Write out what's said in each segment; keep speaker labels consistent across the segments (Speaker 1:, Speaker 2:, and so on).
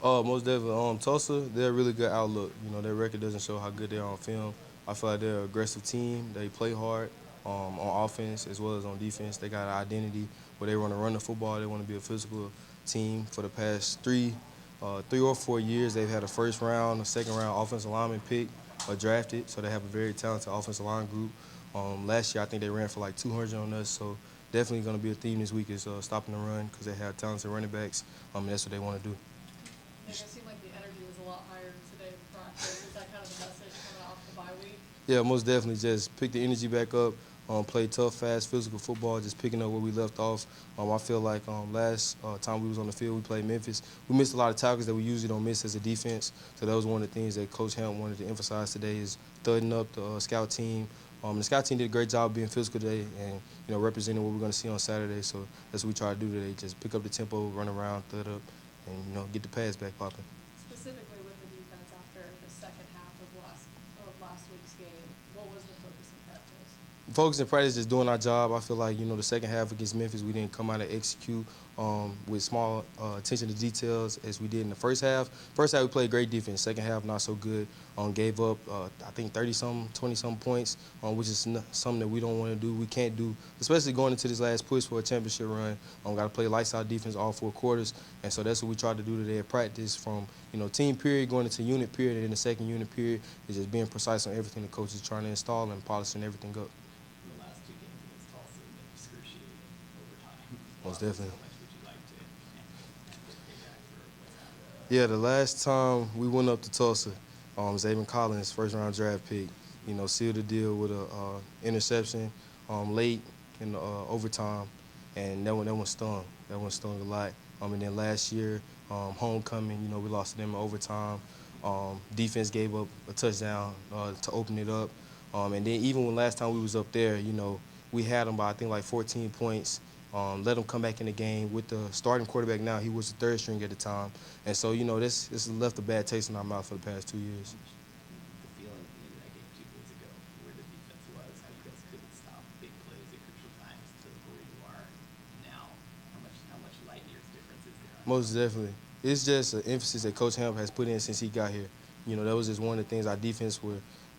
Speaker 1: Oh, most definitely. Tulsa, they're a really good outlook. You know, their record doesn't show how good they are on film. I feel like they're an aggressive team. They play hard on offense as well as on defense. They got an identity where they want to run the football. They want to be a physical team. For the past 3 or 4 years, they've had a first round, a second round offensive lineman pick drafted. So they have a very talented offensive line group. Last year, I think they ran for like 200 on us. So definitely going to be a theme this week is stopping the run because they have talented running backs. And that's what they want to do.
Speaker 2: Nick, it seemed like the energy was a lot higher today in practice. Is that kind of the message coming off the bye week?
Speaker 1: Yeah, most definitely. Just pick the energy back up. Play tough, fast, physical football. Just picking up where we left off. I feel like last time we was on the field, we played Memphis. We missed a lot of tackles that we usually don't miss as a defense. So that was one of the things that Coach Hamp wanted to emphasize today is thudding up the scout team. The scout team did a great job being physical today and representing what we're going to see on Saturday. So that's what we try to do today. Just pick up the tempo, run around, thud up, and get the pass back popping.
Speaker 2: Specifically with the defense after the second half of last week's game, what was the focus in practice?
Speaker 1: Focus in practice just doing our job. I feel like the second half against Memphis we didn't come out and execute with small attention to details as we did in the first half. First half we played great defense. Second half not so good. Gave up I think 30-some, 20-some points, which is something that we don't want to do. We can't do, especially going into this last push for a championship run. Got to play lights out defense all 4 quarters, and so that's what we tried to do today at practice. From team period going into unit period, and in the second unit period is just being precise on everything the coach is trying to install and polishing everything up.
Speaker 3: The last two games against Tulsa have been excruciating overtime.
Speaker 1: Most definitely.
Speaker 3: How much would you like to get payback for what's happened?
Speaker 1: Yeah, the last time we went up to Tulsa, Zayvon Collins, first round draft pick, sealed the deal with a interception late in the overtime, and that one stung. That one stung a lot. And then last year, homecoming, we lost to them in overtime. Defense gave up a touchdown to open it up. And then even when last time we was up there, we had them by I think like 14 points. Let them come back in the game with the starting quarterback now. He was the third string at the time. And so, this has left a bad taste in our mouth for the past 2 years.
Speaker 3: The feeling in that game 2 days ago, where the defense was, how you guys couldn't stop big plays at crucial times to where you are now. How much light years difference is there?
Speaker 1: Most definitely. It's just an emphasis that Coach Hamp has put in since he got here. That was just one of the things our defense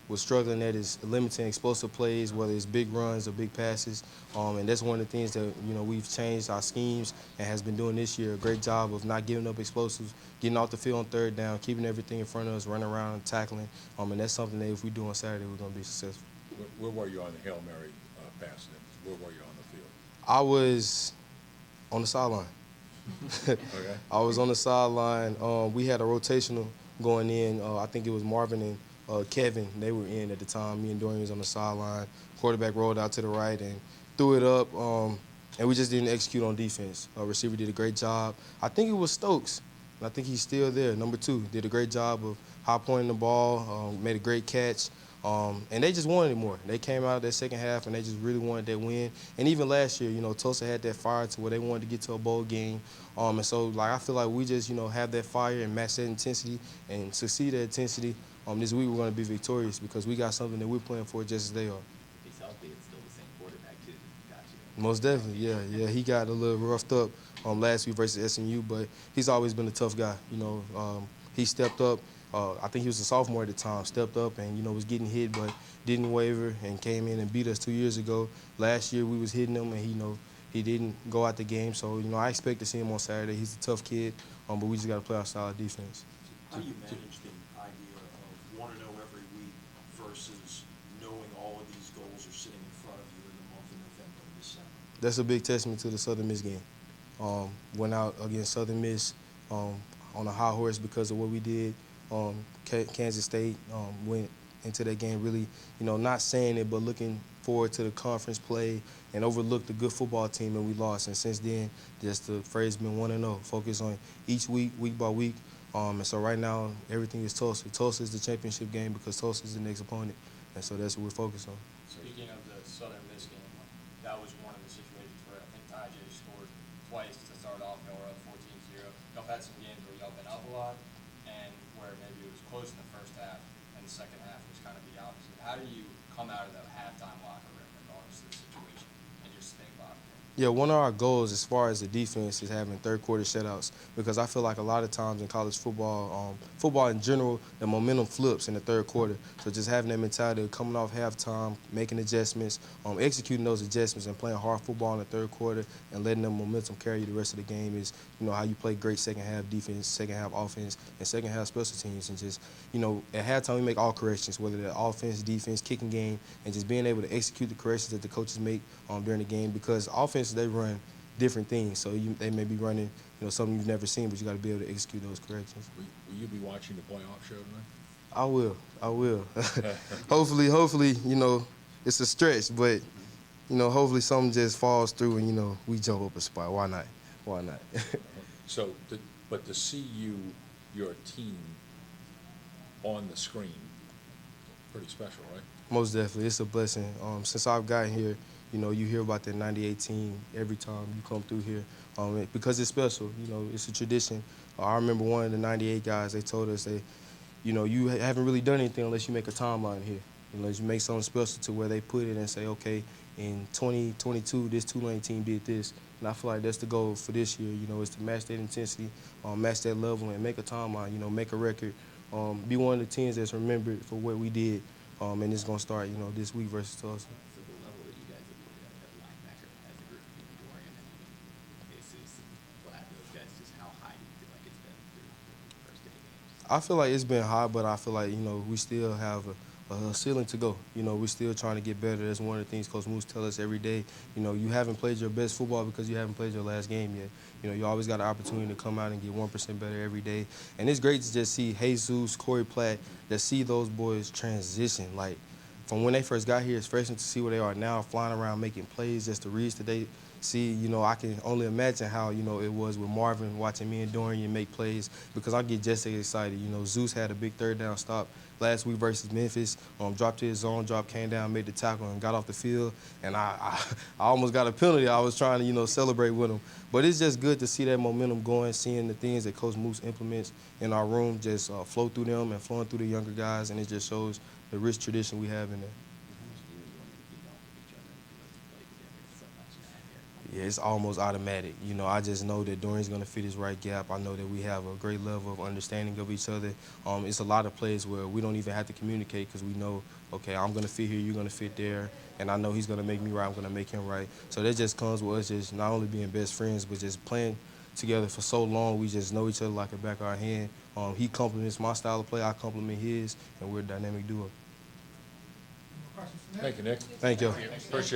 Speaker 1: was struggling at is limiting explosive plays, whether it's big runs or big passes. And that's one of the things that, we've changed our schemes and has been doing this year. A great job of not giving up explosives, getting off the field on third down, keeping everything in front of us, running around, tackling. And that's something that if we do on Saturday, we're going to be successful.
Speaker 4: Where were you on the Hail Mary pass? Where were you on the field?
Speaker 1: I was on the sideline.
Speaker 4: Okay.
Speaker 1: I was on the sideline. We had a rotational going in. I think it was Marvin and Kevin. They were in at the time. Me and Dorian was on the sideline. Quarterback rolled out to the right and threw it up. And we just didn't execute on defense. Receiver did a great job. I think it was Stokes. And I think he's still there. Number 2 did a great job of high pointing the ball. Made a great catch. And they just wanted it more. They came out of that second half and they just really wanted that win. And even last year, Tulsa had that fire to where they wanted to get to a bowl game. And so, I feel like we just, have that fire and match that intensity and succeed at intensity. This week we're going to be victorious because we got something that we're playing for just as they are.
Speaker 3: If he's healthy, it's still the same quarterback, too. Got you.
Speaker 1: Most definitely, yeah. He got a little roughed up last week versus SMU, but he's always been a tough guy. He stepped up. I think he was a sophomore at the time, stepped up and, was getting hit but didn't waver and came in and beat us 2 years ago. Last year we was hitting him and he didn't go out the game. So, I expect to see him on Saturday. He's a tough kid, but we just got to play our style of defense.
Speaker 5: How do you manage the idea of want to know every week versus knowing all of these goals are sitting in front of you in the month of November and December?
Speaker 1: That's a big testament to the Southern Miss game. Went out against Southern Miss on a high horse because of what we did. Kansas State went into that game really, not saying it, but looking forward to the conference play and overlooked a good football team, and we lost. And since then, just the phrase been 1-0. Focus on each week, week by week. And so right now, everything is Tulsa. Tulsa is the championship game because Tulsa is the next opponent. And so that's what we're focused on.
Speaker 6: Speaking of the Southern Miss game, that was one of the situations where I think IJ scored twice to start off. Y'all were up 14-0. Y'all had some games where y'all been up a lot and where maybe it was close in the first half and the second half was kind of the opposite. How do you come out of the halftime locker room regardless of the situation and just stay locked in?
Speaker 1: Yeah, one of our goals as far as the defense is having third quarter shutouts because I feel like a lot of times in college football, football in general, the momentum flips in the third quarter. So just having that mentality of coming off halftime, making adjustments, executing those adjustments and playing hard football in the third quarter and letting the momentum carry you the rest of the game is, how you play great second half defense, second half offense, and second half special teams. And just, at halftime we make all corrections, whether they're offense, defense, kicking game, and just being able to execute the corrections that the coaches make during the game because offense they run different things. So they may be running, something you've never seen, but you got to be able to execute those corrections.
Speaker 4: Will you be watching the playoff show tonight?
Speaker 1: I will. hopefully, it's a stretch, but, hopefully something just falls through and, we jump up a spot. Why not?
Speaker 4: So, but to see your team on the screen, pretty special, right?
Speaker 1: Most definitely. It's a blessing. Since I've gotten here, you hear about that 98 team every time you come through here because it's special. It's a tradition. I remember one of the 98 guys, they told us, you haven't really done anything unless you make a timeline here. Unless you make something special to where they put it and say, okay, in 2022, this Tulane team did this. And I feel like that's the goal for this year, is to match that intensity, match that level, and make a timeline, make a record, be one of the teams that's remembered for what we did. And it's going to start, this week versus Tulsa.
Speaker 3: So the level that you guys have played at linebacker as a group, even Dorian and even Jesus and Vlad, those guys, just how high do you feel like it's been through the first day of games?
Speaker 1: I feel like it's been high, but I feel like, we still have a ceiling to go. We're still trying to get better. That's one of the things Coach Moose tells us every day. You haven't played your best football because you haven't played your last game yet. You always got an opportunity to come out and get 1% better every day. And it's great to just see Jesus, Corey Platt, to see those boys transition. Like, from when they first got here as freshmen to see where they are now, flying around making plays, just the reads that they see, I can only imagine how, it was with Marvin watching me and Dorian make plays because I get just as excited. Zeus had a big third down stop last week versus Memphis, dropped to his zone, came down, made the tackle, and got off the field. And I almost got a penalty. I was trying to, celebrate with him. But it's just good to see that momentum going, seeing the things that Coach Moose implements in our room just flow through them and flowing through the younger guys, and it just shows the rich tradition we have in there.
Speaker 3: How much do you want to feed off of each other because you play together so much now here?
Speaker 1: Yeah, it's almost automatic. I just know that Dorian's going to fit his right gap. I know that we have a great level of understanding of each other. It's a lot of plays where we don't even have to communicate because we know, okay, I'm going to fit here, you're going to fit there, and I know he's going to make me right, I'm going to make him right. So that just comes with us just not only being best friends, but just playing together for so long. We just know each other like the back of our hand. He compliments my style of play, I compliment his, and we're a dynamic duo.
Speaker 4: Thank you, Nick.
Speaker 1: Thank you.
Speaker 4: Appreciate it.